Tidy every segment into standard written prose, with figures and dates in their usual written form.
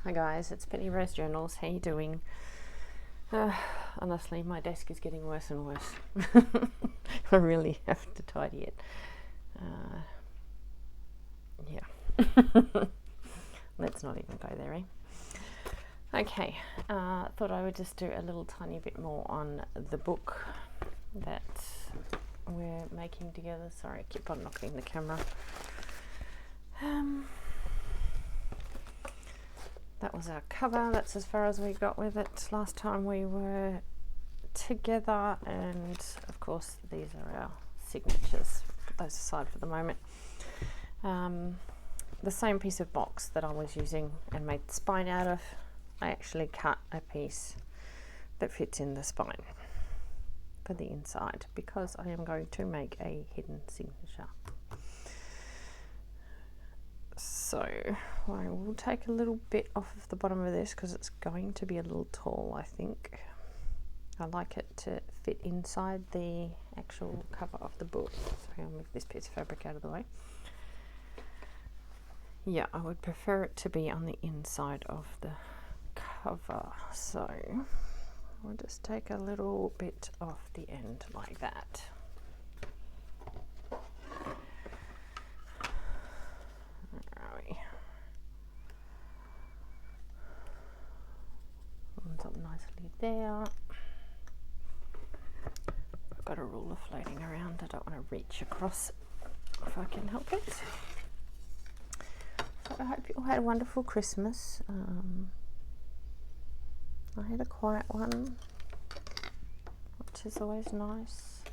Hi guys, it's Penny Rose Journals. How you doing? Honestly, my desk is getting worse and worse. I really have to tidy it. Yeah. Let's not even go there, eh? Okay, thought I would just do a little tiny bit more on the book that we're making together. Sorry, I keep on knocking the camera. That was our cover. That's as far as we got with it last time we were together, and of course these are our signatures. Put those aside for the moment. The same piece of box that I was using and made the spine out of, I actually cut a piece that fits in the spine for the inside because I am going to make a hidden signature. So I will take a little bit off of the bottom of this because it's going to be a little tall, I think. I like it to fit inside the actual cover of the book. So I'll move this piece of fabric out of the way. Yeah, I would prefer it to be on the inside of the cover. So we'll just take a little bit off the end like that. Lines up nicely there. I've got a ruler floating around. I don't want to reach across if I can help it. So I hope you all had a wonderful Christmas. I had a quiet one, which is always nice.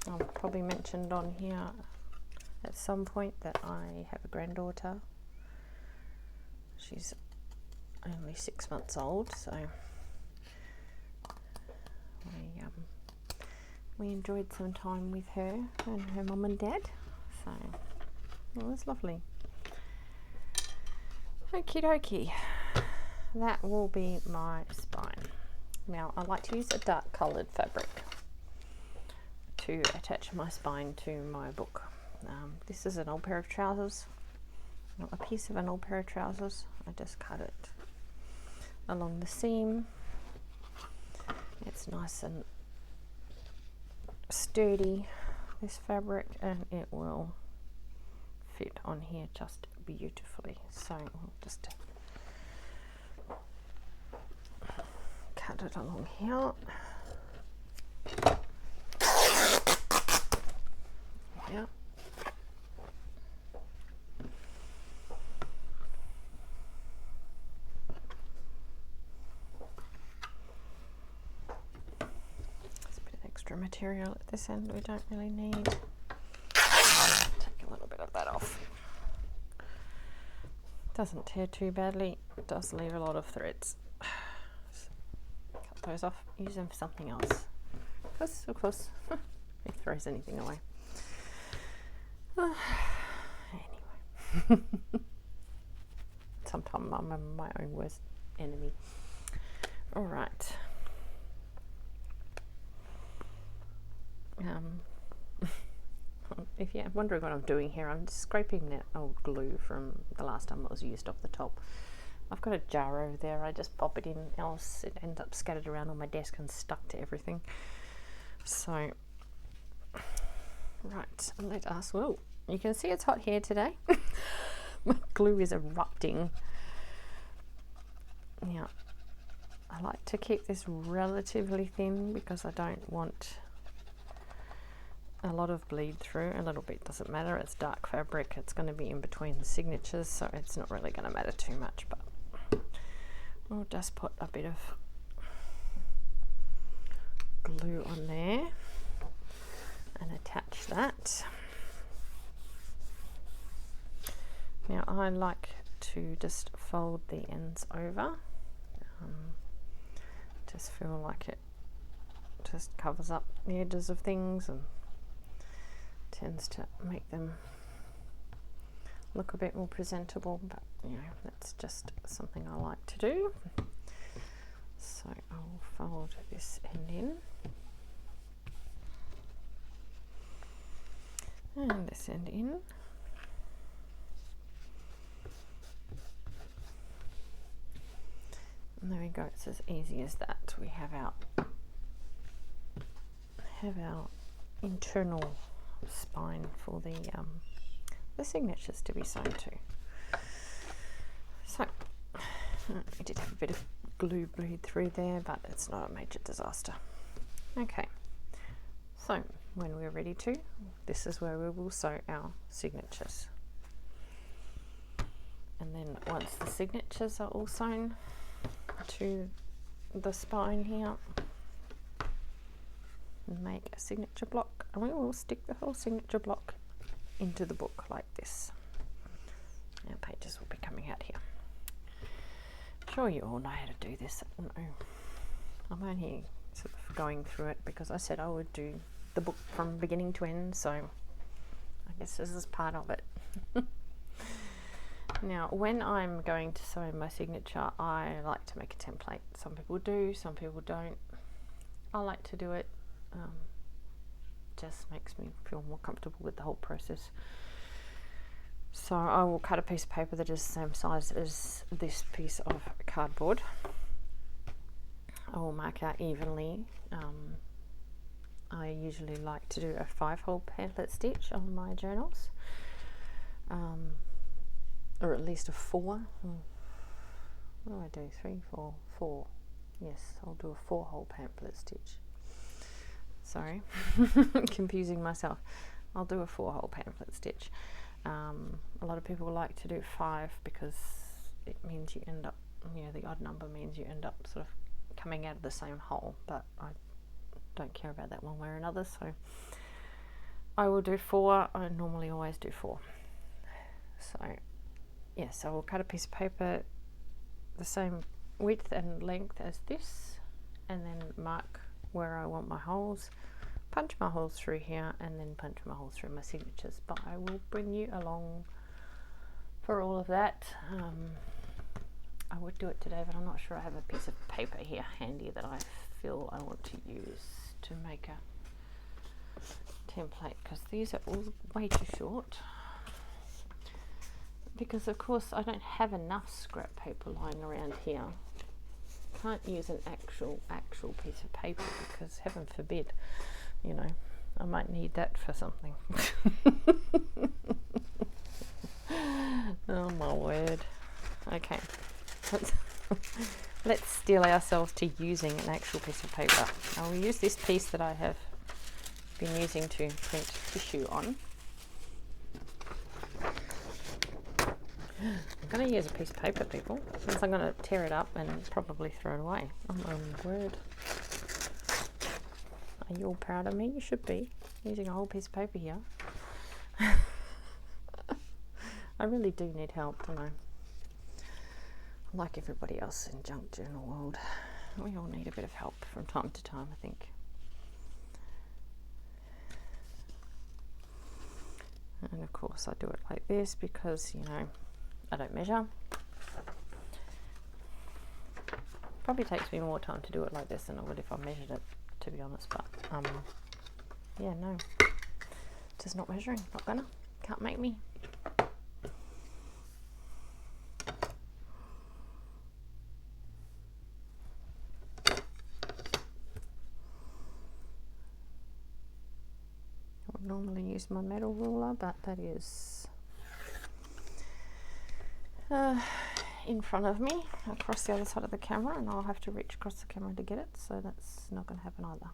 I've probably mentioned on here at some point that I have a granddaughter. She's only 6 months old, so we enjoyed some time with her and her mum and dad, so it was lovely. Okie dokie, that will be my spine. Now I like to use a dark coloured fabric to attach my spine to my book. This is an old pair of trousers, not a piece of an old pair of trousers. I just cut it along the seam. It's nice and sturdy, this fabric, and it will fit on here just beautifully. So we'll just cut it along here. Yeah. There's a bit of extra material at this end we don't really need. Take a little bit of that off. Doesn't tear too badly, it does leave a lot of threads. Cut those off, use them for something else. Because, of course, who throws anything away? Anyway. Sometimes I'm my own worst enemy. Alright. If you're wondering what I'm doing here, I'm just scraping that old glue from the last time it was used off the top. I've got a jar over there, I just pop it in, else it ends up scattered around on my desk and stuck to everything. So, right, let us, whoa, you can see it's hot here today. My glue is erupting. Yeah, I like to keep this relatively thin because I don't want a lot of bleed through. A little bit doesn't matter, it's dark fabric, it's going to be in between the signatures, so it's not really going to matter too much, but we'll just put a bit of glue on there and attach that. Now I like to just fold the ends over, just feel like it just covers up the edges of things and tends to make them look a bit more presentable, but you know, that's just something I like to do. So I'll fold this end in and this end in. go. It's as easy as that. We have our internal spine for the signatures to be sewn to. So we did have a bit of glue bleed through there, but it's not a major disaster. Okay, so when we're ready to, this is where we will sew our signatures. And then once the signatures are all sewn to the spine here, make a signature block, and we will stick the whole signature block into the book like this. Our pages will be coming out here. I'm sure you all know how to do this. I don't know. I'm only sort of going through it because I said I would do the book from beginning to end, so I guess this is part of it. Now, when I'm going to sew my signature, I like to make a template. Some people do, some people don't. I like to do it. Just makes me feel more comfortable with the whole process. So I will cut a piece of paper that is the same size as this piece of cardboard. I will mark out evenly. I usually like to do a 5-hole pamphlet stitch on my journals, or at least a 4. What do I do? 3, 4, 4. Yes, I'll do a 4-hole pamphlet stitch. Sorry, confusing myself. I'll do a 4-hole pamphlet stitch. A lot of people like to do 5 because it means you end up, the odd number means you end up sort of coming out of the same hole, but I don't care about that one way or another, so I will do 4. I normally always do 4. So yes, I will cut a piece of paper the same width and length as this, and then mark where I want my holes, punch my holes through here, and then punch my holes through my signatures. But I will bring you along for all of that. I would do it today, but I'm not sure I have a piece of paper here handy that I feel I want to use to make a template, because these are all way too short. Because of course I don't have enough scrap paper lying around here. Can't use an actual piece of paper because heaven forbid, I might need that for something. Oh my word. Okay, let's steel ourselves to using an actual piece of paper. I will use this piece that I have been using to print tissue on. I'm going to use a piece of paper, people, because I'm going to tear it up and probably throw it away. Oh my word. Are you all proud of me? You should be. Using a whole piece of paper here. I really do need help, don't I? Like everybody else in junk journal world, we all need a bit of help from time to time, I think. And of course I do it like this because, I don't measure. Probably takes me more time to do it like this than it would if I measured it, to be honest, but yeah, no, just not measuring, not gonna, can't make me. I would normally use my metal ruler, but that is in front of me across the other side of the camera, and I'll have to reach across the camera to get it, so that's not going to happen either.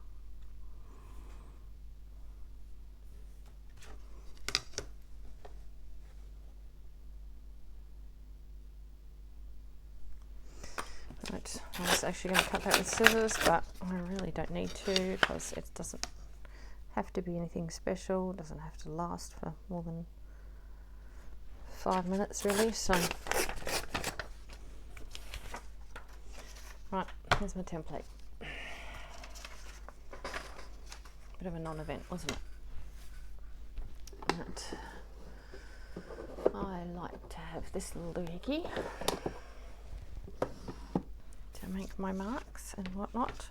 Right, I was actually going to cut that with scissors, but I really don't need to because it doesn't have to be anything special. It doesn't have to last for more than 5 minutes really, so right, here's my template. Bit of a non-event, wasn't it? Right. I like to have this little doohickey to make my marks and whatnot.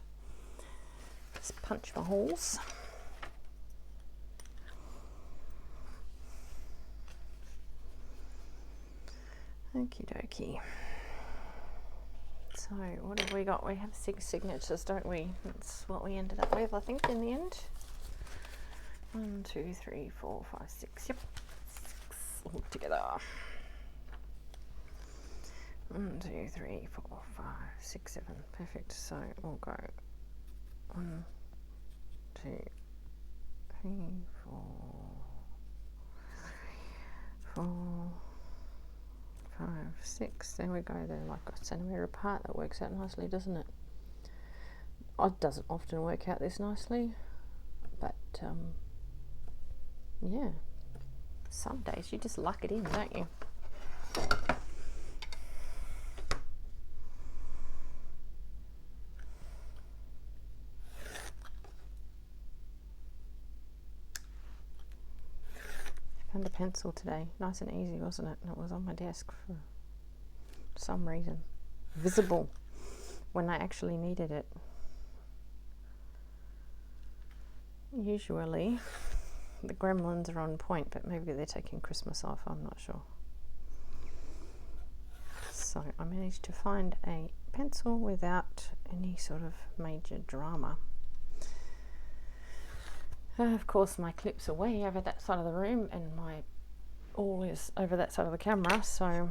Just punch my holes. Okie dokie. So So what have we got? We have 6 signatures, don't we? That's what we ended up with, I think, in the end. 1, 2, 3, 4, 5, 6. Yep, 6 all together. 1, 2, 3, 4, 5, 6, 7. Perfect. So we'll go 1, 2, 3, 4, 4, 5, 6. There we go. They're like a centimetre apart. That works out nicely, doesn't it? It doesn't often work out this nicely, but yeah, some days you just luck it in, don't you? Found a pencil today, nice and easy, wasn't it? And it was on my desk for some reason, visible when I actually needed it. Usually the gremlins are on point, but maybe they're taking Christmas off, I'm not sure. So I managed to find a pencil without any sort of major drama. Of course my clips are way over that side of the room and my all is over that side of the camera, so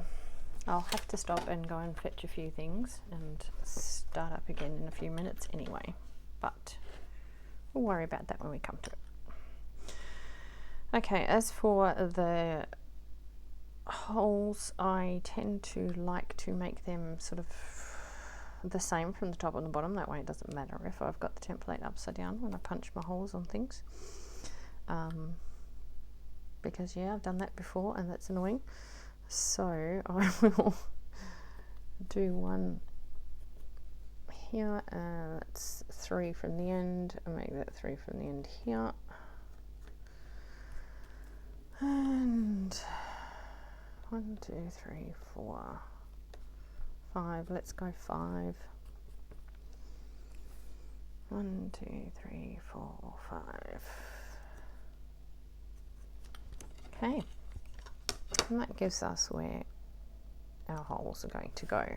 I'll have to stop and go and fetch a few things and start up again in a few minutes anyway, but we'll worry about that when we come to it. Okay, as for the holes, I tend to like to make them sort of the same from the top and the bottom. That way it doesn't matter if I've got the template upside down when I punch my holes on things. Because yeah, I've done that before and that's annoying. So I will do one here, that's 3 from the end, and make that 3 from the end here. And 1, 2, 3, 4, 5. Let's go 5. 1, 2, 3, 4, 5. Okay, and that gives us where our holes are going to go.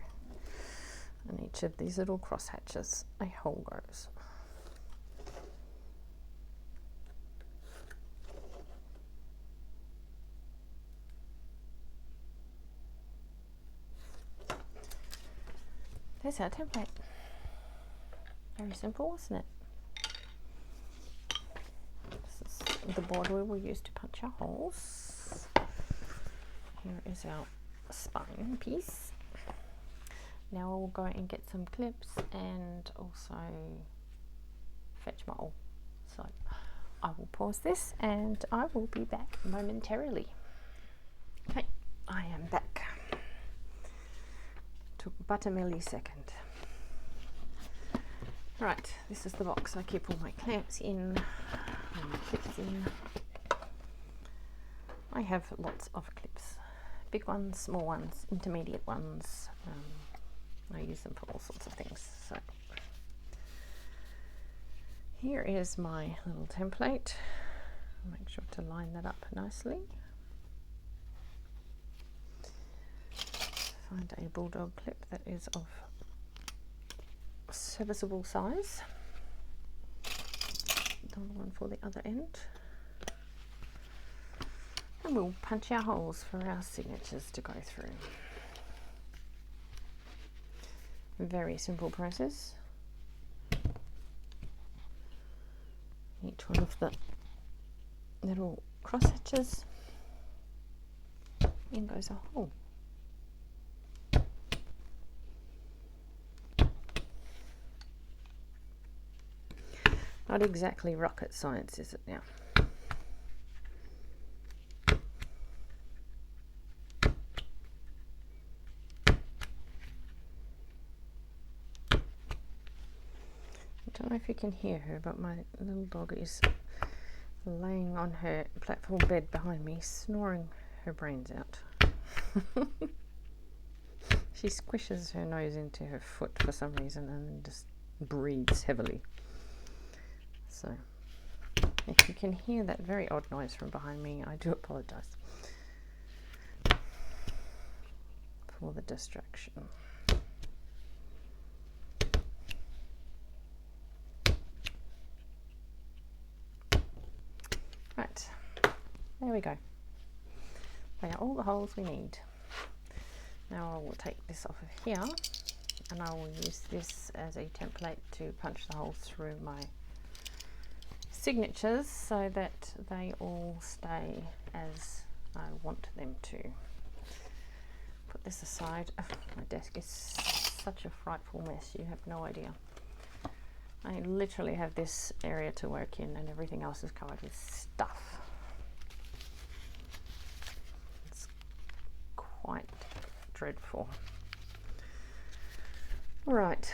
And each of these little cross hatches, a hole goes. There's our template. Very simple, wasn't it? This is the board we will use to punch our holes. Here is our spine piece. Now I will go and get some clips and also fetch my awl. So I will pause this and I will be back momentarily. Okay, I am back. Took but a millisecond. Right, this is the box I keep all my clamps in, my clips in. I have lots of clips, big ones, small ones, intermediate ones. I use them for all sorts of things. So here is my little template. Make sure to line that up nicely. Find a bulldog clip that is of serviceable size. Another one for the other end. And we'll punch our holes for our signatures to go through. Very simple process. Each one of the little cross hatches, in goes a hole. Not exactly rocket science, is it now? I don't know if you can hear her, but my little dog is laying on her platform bed behind me, snoring her brains out. She squishes her nose into her foot for some reason and then just breathes heavily. So if you can hear that very odd noise from behind me, I do apologise for the distraction. there we go. They are all the holes we need. Now I will take this off of here, and I will use this as a template to punch the holes through my signatures so that they all stay as I want them to. Put this aside. Oh, my desk is such a frightful mess, you have no idea. I literally have this area to work in and everything else is covered with stuff. It's quite dreadful. Right,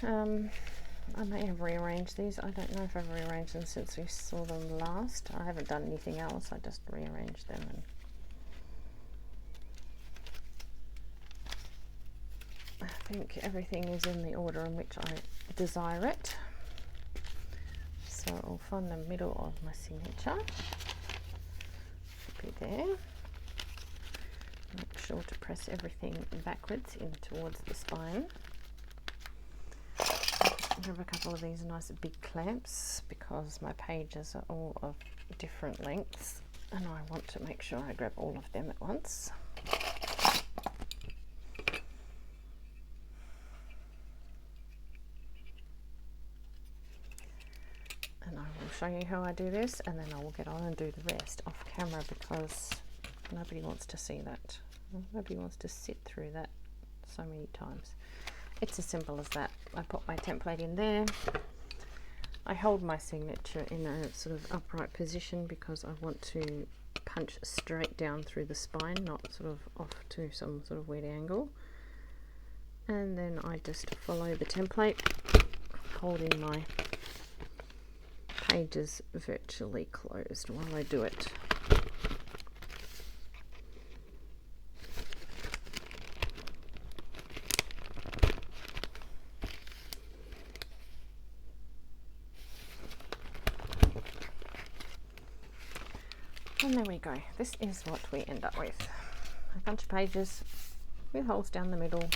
I may have rearranged these. I don't know if I've rearranged them since we saw them last. I haven't done anything else, I just rearranged them. And I think everything is in the order in which I desire it. So I'll find the middle of my signature. Should be there. Make sure to press everything backwards in towards the spine. I have a couple of these nice big clamps because my pages are all of different lengths and I want to make sure I grab all of them at once. And I will show you how I do this, and then I will get on and do the rest off camera because nobody wants to see that. Nobody wants to sit through that so many times. It's as simple as that. I put my template in there. I hold my signature in a sort of upright position because I want to punch straight down through the spine, not sort of off to some sort of weird angle. And then I just follow the template, holding my pages virtually closed while I do it. And there we go. This is what we end up with. A bunch of pages with holes down the middle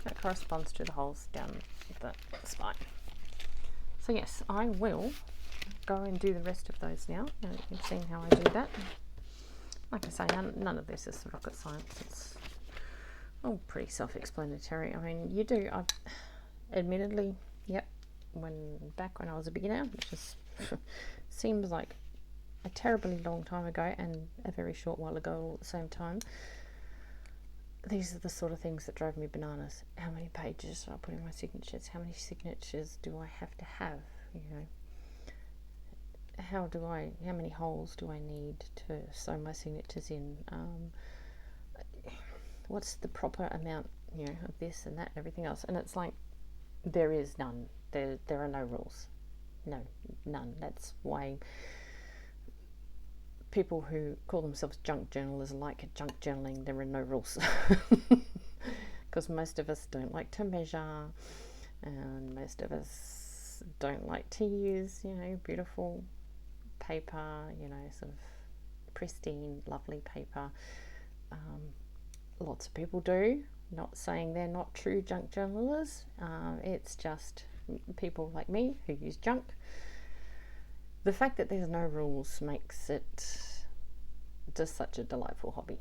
that corresponds to the holes down the spine. So yes, I will go and do the rest of those now. You've seen how I do that. Like I say, none of this is rocket science. It's all pretty self-explanatory. I mean, you do, admittedly, yep, back when I was a beginner, which just seems like a terribly long time ago and a very short while ago all at the same time. These are the sort of things that drove me bananas. How many pages do I put in my signatures? How many signatures do I have to have? You know, how many holes do I need to sew my signatures in? What's the proper amount, you know, of this and that and everything else? And it's like, there is none. There are no rules. No, none. That's why people who call themselves junk journalists like junk journaling. There are no rules. Because most of us don't like to measure, and most of us don't like to use, you know, beautiful paper, you know, sort of pristine, lovely paper. Lots of people do. Not saying they're not true junk journalists. It's just people like me who use junk. The fact that there's no rules makes it just such a delightful hobby.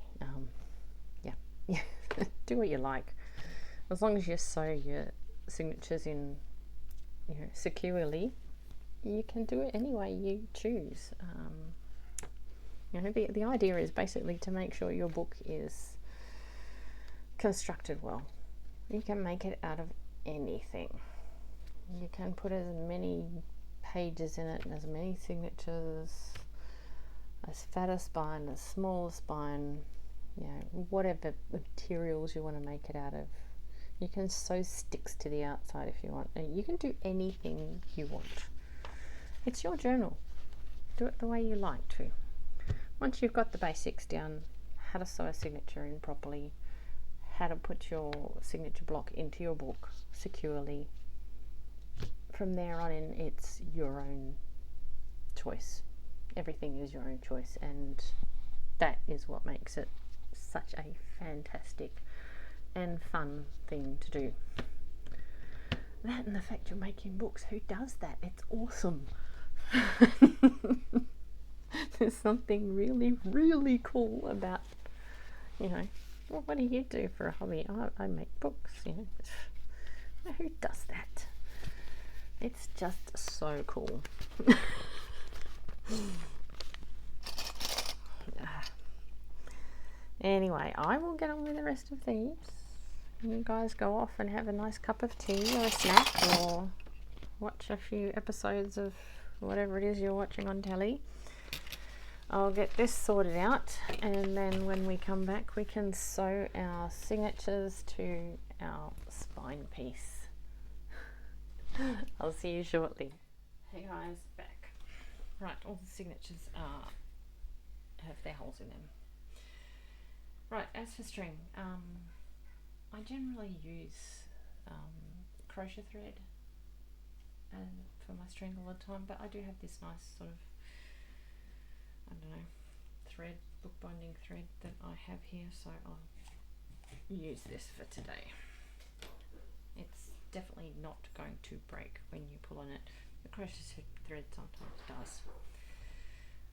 Yeah, do what you like. As long as you sew your signatures in, you know, securely, you can do it any way you choose. You know, the idea is basically to make sure your book is constructed well. You can make it out of anything. You can put as many pages in it and as many signatures, as fat a spine, as small a spine, you know, whatever materials you want to make it out of. You can sew sticks to the outside if you want. You can do anything you want. It's your journal. Do it the way you like to. Once you've got the basics down, how to sew a signature in properly, how to put your signature block into your book securely, from there on in, it's your own choice. Everything is your own choice, and that is what makes it such a fantastic and fun thing to do. That and the fact you're making books, who does that? It's awesome. There's something really, really cool about, you know, well, what do you do for a hobby? I make books, you know. Who does that? It's just so cool. Anyway, I will get on with the rest of these. You guys go off and have a nice cup of tea or a snack, or watch a few episodes of whatever it is you're watching on telly. I'll get this sorted out, and then when we come back we can sew our signatures to our spine piece. I'll see you shortly. Hey guys, back. Right, all the signatures have their holes in them. Right, as for string, I generally use crochet thread for my string all the time, but I do have this nice sort of, I don't know, thread, bookbinding thread that I have here, so I'll use this for today. It's definitely not going to break when you pull on it. The crochet thread sometimes does.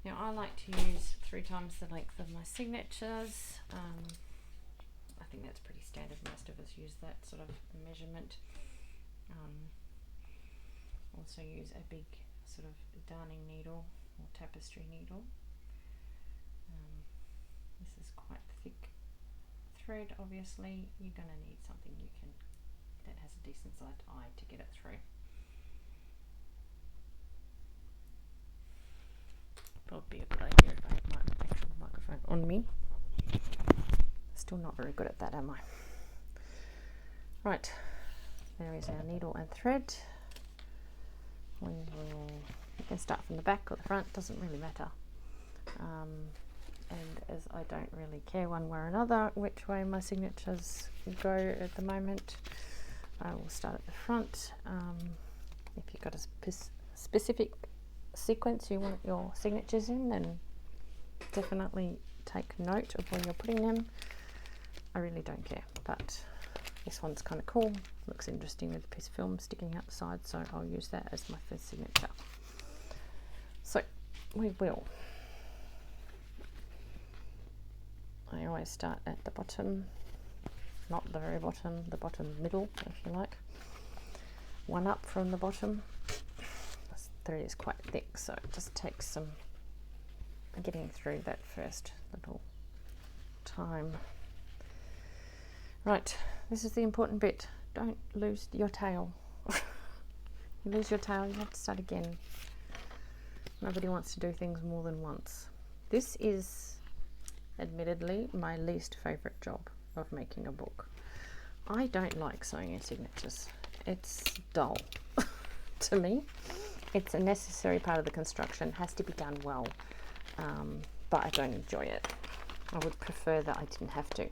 Now I like to use 3 times the length of my signatures. I think that's pretty standard. Most of us use that sort of measurement. Also use a big sort of darning needle or tapestry needle. This is quite thick thread. Obviously you're going to need something that has a decent sized eye to get it through. Probably a good idea if I had my actual microphone on me. Still not very good at that, am I? Right, there is our needle and thread. We can start from the back or the front, doesn't really matter. And as I don't really care one way or another which way my signatures go at the moment, I will start at the front. If you've got a specific sequence you want your signatures in, then definitely take note of where you're putting them. I really don't care, but this one's kind of cool, looks interesting with a piece of film sticking out the side, so I'll use that as my first signature. So we will, I always start at the bottom, not the very bottom, the bottom middle if you like, one up from the bottom. This thread is quite thick, so it just takes some getting through that first little time. Right, this is the important bit. Don't lose your tail. You lose your tail, you have to start again. Nobody wants to do things more than once. This is admittedly my least favourite job of making a book. I don't like sewing in signatures. It's dull to me. It's a necessary part of the construction, has to be done well, but I don't enjoy it. I would prefer that I didn't have to.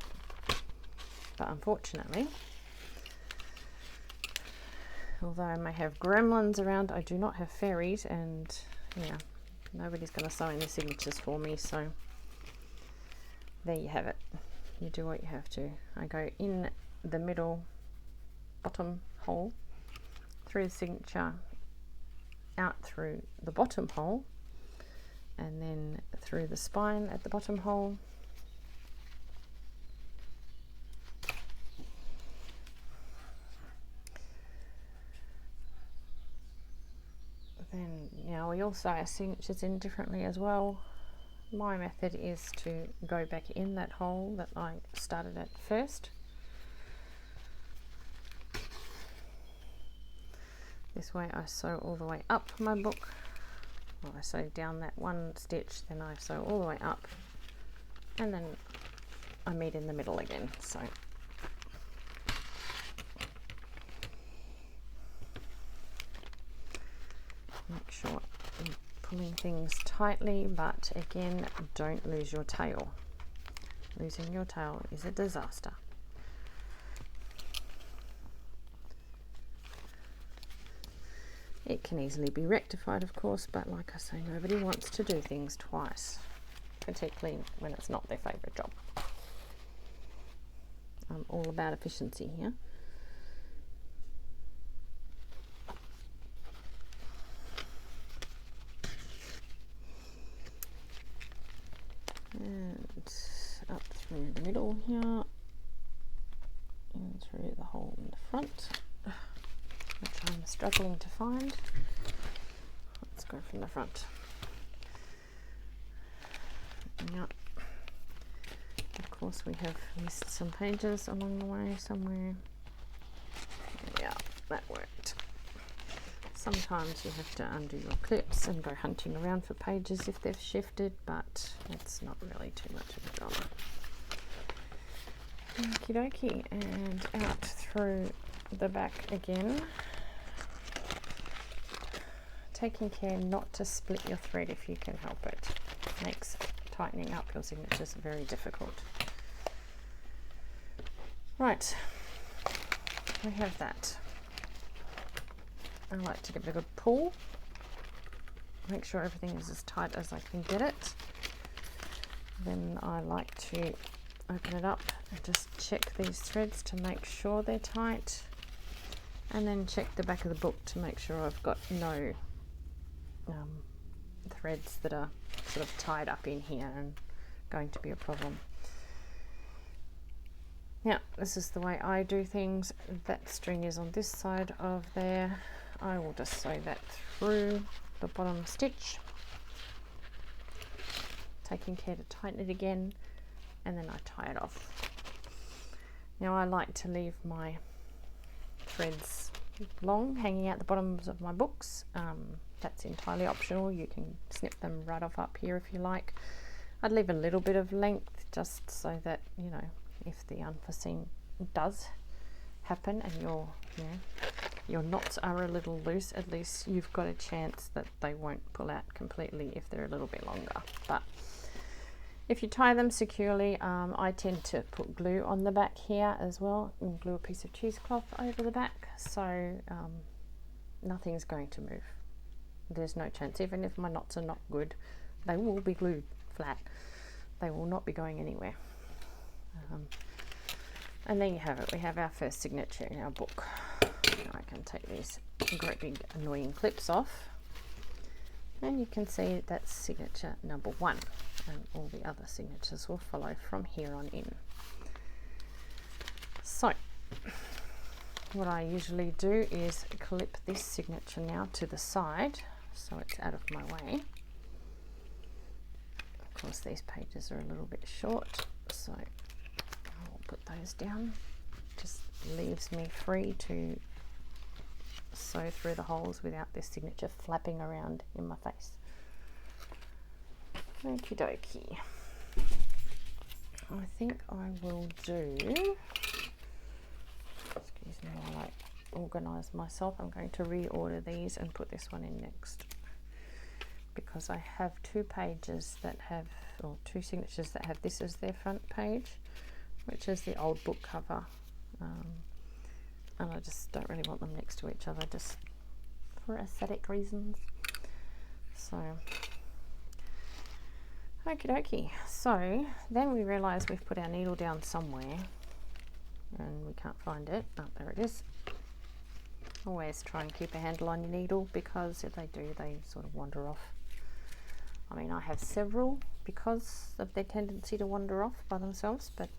But unfortunately, although I may have gremlins around, I do not have fairies, and yeah, nobody's going to sew in the signatures for me, so there you have it. You do what you have to. I go in the middle bottom hole, through the signature, out through the bottom hole, and then through the spine at the bottom hole. Then, now we also sew our signatures in differently as well. My method is to go back in that hole that I started at first. This way I sew all the way up my book. Well, I sew down that one stitch, then I sew all the way up, and then I meet in the middle again. So make sure you're pulling things tightly, but again, don't lose your tail. Losing your tail is a disaster. It can easily be rectified, of course, but like I say, nobody wants to do things twice, particularly when it's not their favourite job. I'm all about efficiency here. through the middle here, and through the hole in the front, which I'm struggling to find. Let's go from the front. Yeah. Of course, we have missed some pages along the way somewhere. Yeah, that worked. Sometimes you have to undo your clips and go hunting around for pages if they've shifted, but it's not really too much of a drama. Okie dokie, and out through the back again. Taking care not to split your thread if you can help it. Makes tightening up your signatures very difficult. Right, we have that. I like to give it a good pull. Make sure everything is as tight as I can get it. Then I like to open it up and just check these threads to make sure they're tight, and then check the back of the book to make sure I've got no threads that are sort of tied up in here and going to be a problem. Now, this is the way I do things. That string is on this side of there. I will just sew that through the bottom stitch, taking care to tighten it again, and then I tie it off. Now, I like to leave my threads long, hanging out the bottoms of my books. That's entirely optional. You can snip them right off up here if you like. I'd leave a little bit of length just so that, you know, if the unforeseen does happen and your knots are a little loose, at least you've got a chance that they won't pull out completely if they're a little bit longer. But if you tie them securely, I tend to put glue on the back here as well, and glue a piece of cheesecloth over the back, so nothing's going to move. There's no chance. Even if my knots are not good, they will be glued flat. They will not be going anywhere. And there you have it. We have our first signature in our book. I can take these great big annoying clips off, and you can see that's signature number 1, and all the other signatures will follow from here on in. So what I usually do is clip this signature now to the side so it's out of my way. Of course, these pages are a little bit short, so I'll put those down. Just leaves me free to sew through the holes without this signature flapping around in my face. Okie dokie. I think I will do, excuse me while I organise myself, I'm going to reorder these and put this one in next, because I have 2 pages that have, or 2 signatures that have this as their front page, which is the old book cover, and I just don't really want them next to each other, just for aesthetic reasons. So okie dokie. So then we realise we've put our needle down somewhere and we can't find it. Oh, there it is. Always try and keep a handle on your needle, because if they do, they sort of wander off. I mean, I have several because of their tendency to wander off by themselves, but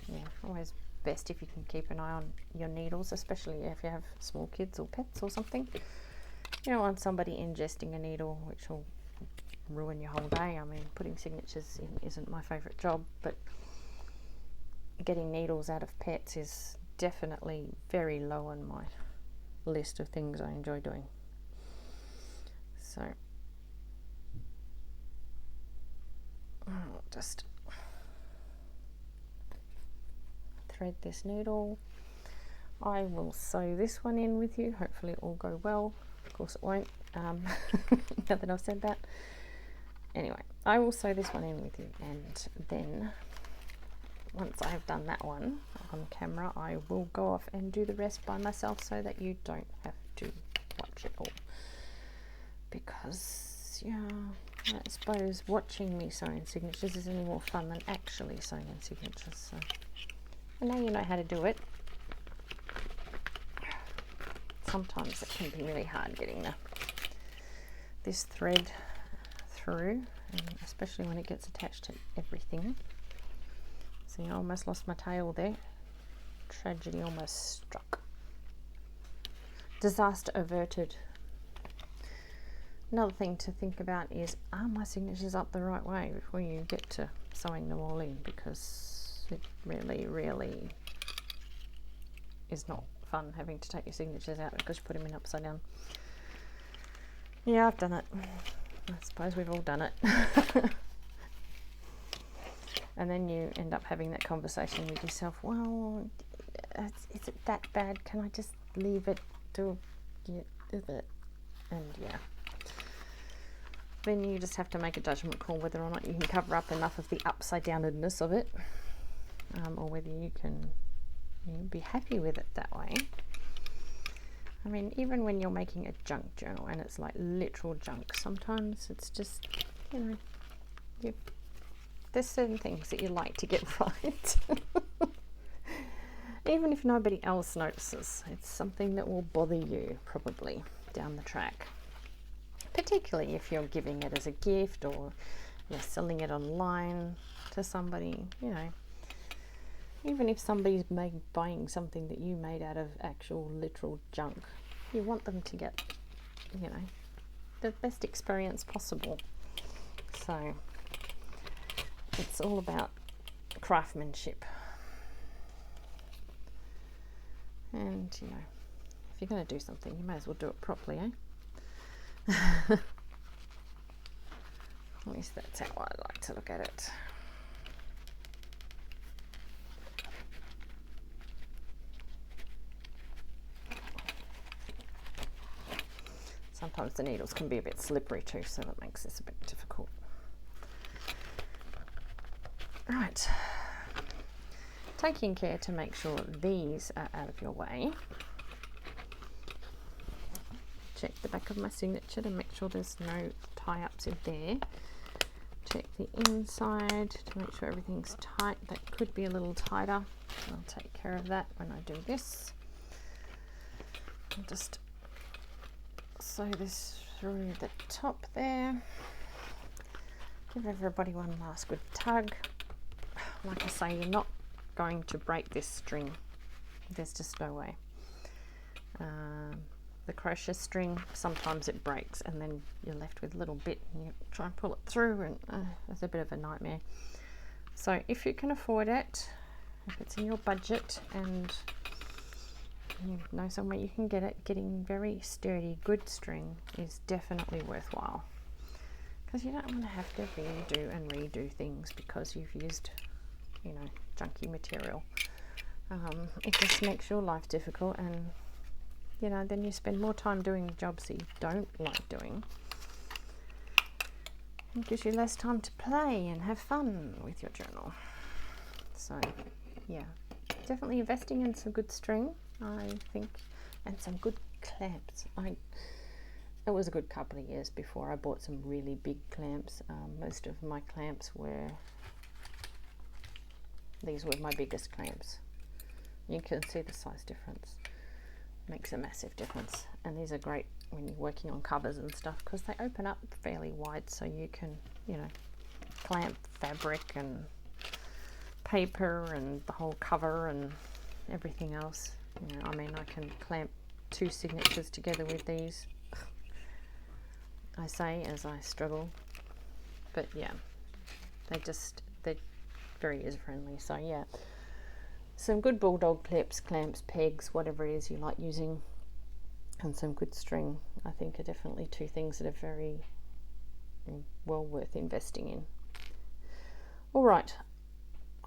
yeah, always best if you can keep an eye on your needles, especially if you have small kids or pets or something. You don't want somebody ingesting a needle, which will ruin your whole day. I mean, putting signatures in isn't my favourite job, but getting needles out of pets is definitely very low on my list of things I enjoy doing. So I'll just thread this needle. I will sew this one in with you. Hopefully it will go well. Of course it won't, now that I've said that. Anyway, I will sew this one in with you, and then once I have done that one on camera, I will go off and do the rest by myself so that you don't have to watch it all. Because, yeah, I suppose watching me sewing signatures is any more fun than actually sewing in signatures. So, and now you know how to do it. Sometimes it can be really hard getting this thread through, and especially when it gets attached to everything. See, I almost lost my tail there. Tragedy almost struck. Disaster averted. Another thing to think about is, are my signatures up the right way before you get to sewing them all in, because it really is not fun having to take your signatures out because you put them in upside down. Yeah, I've done it. I suppose we've all done it. And then you end up having that conversation with yourself, well, is it that bad? Can I just leave it to get it? And yeah. Then you just have to make a judgment call whether or not you can cover up enough of the upside downedness of it, or whether you can be happy with it that way. I mean, even when you're making a junk journal and it's like literal junk, sometimes it's just, you know, there's certain things that you like to get right. Even if nobody else notices, it's something that will bother you probably down the track. Particularly if you're giving it as a gift or you're selling it online to somebody, you know. Even if somebody's buying something that you made out of actual literal junk, you want them to get, you know, the best experience possible. So it's all about craftsmanship. And, you know, if you're going to do something, you may as well do it properly, eh? At least that's how I like to look at it. Sometimes the needles can be a bit slippery too, so that makes this a bit difficult. Right, taking care to make sure these are out of your way. Check the back of my signature to make sure there's no tie-ups in there. Check the inside to make sure everything's tight. That could be a little tighter. I'll take care of that when I do this. I'll just sew this through the top there. Give everybody one last good tug. Like I say, you're not going to break this string. There's just no way. The crochet string, sometimes it breaks and then you're left with a little bit and you try and pull it through, and it's a bit of a nightmare. So if you can afford it, if it's in your budget and you know somewhere you can get it, getting very sturdy, good string is definitely worthwhile, because you don't want to have to redo and redo things because you've used, you know, junky material. It just makes your life difficult, and you know, then you spend more time doing jobs that you don't like doing. It gives you less time to play and have fun with your journal. So yeah, definitely investing in some good string, I think, and some good clamps. It was a good couple of years before I bought some really big clamps. Most of my clamps were, these were my biggest clamps. You can see the size difference. Makes a massive difference, and these are great when you're working on covers and stuff because they open up fairly wide, so you can, you know, clamp fabric and paper and the whole cover and everything else. You know, I mean, I can clamp 2 signatures together with these, I say as I struggle, but yeah, they're very user friendly. So yeah, some good bulldog clips, clamps, pegs, whatever it is you like using, and some good string, I think, are definitely 2 things that are very well worth investing in. All right,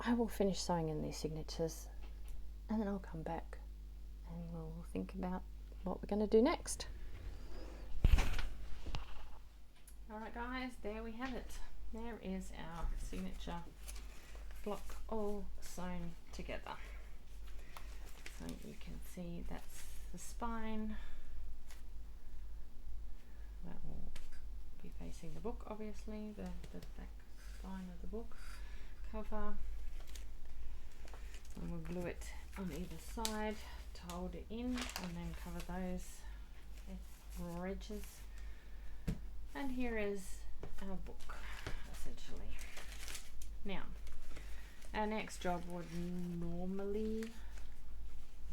I will finish sewing in these signatures and then I'll come back and we'll think about what we're going to do next. All right guys, there we have it. There is our signature block all sewn together. So you can see that's the spine. That will be facing the book, obviously, the back spine of the book cover. And we'll glue it on either side to hold it in, and then cover those edges. And here is our book, essentially. Now, Our next job would normally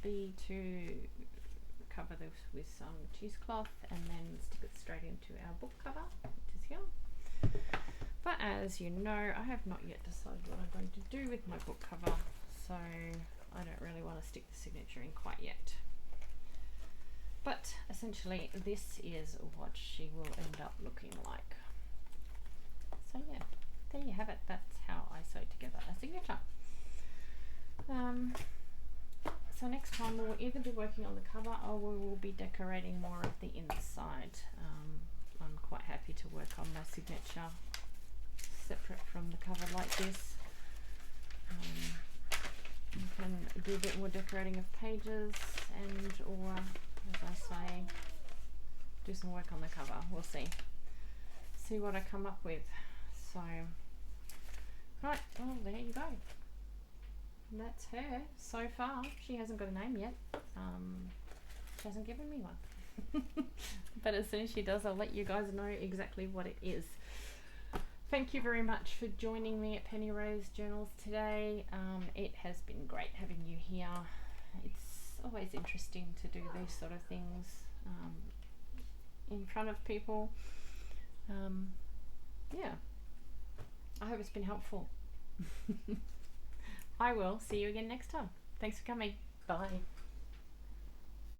be to cover this with some cheesecloth and then stick it straight into our book cover, which is here. But as you know, I have not yet decided what I'm going to do with my book cover, so I don't really want to stick the signature in quite yet. But essentially this is what she will end up looking like. So yeah, there you have it. That's how I sew together a signature. So next time we'll either be working on the cover or we will be decorating more of the inside. I'm quite happy to work on my signature separate from the cover like this. You can do a bit more decorating of pages and or, as I say, do some work on the cover. We'll see what I come up with. So right, well there you go. And that's her so far. She hasn't got a name yet. She hasn't given me one. But as soon as she does, I'll let you guys know exactly what it is. Thank you very much for joining me at Penny Rose Journals today. It has been great having you here. It's always interesting to do these sort of things in front of people. Yeah, I hope it's been helpful. I will see you again next time. Thanks for coming. Bye.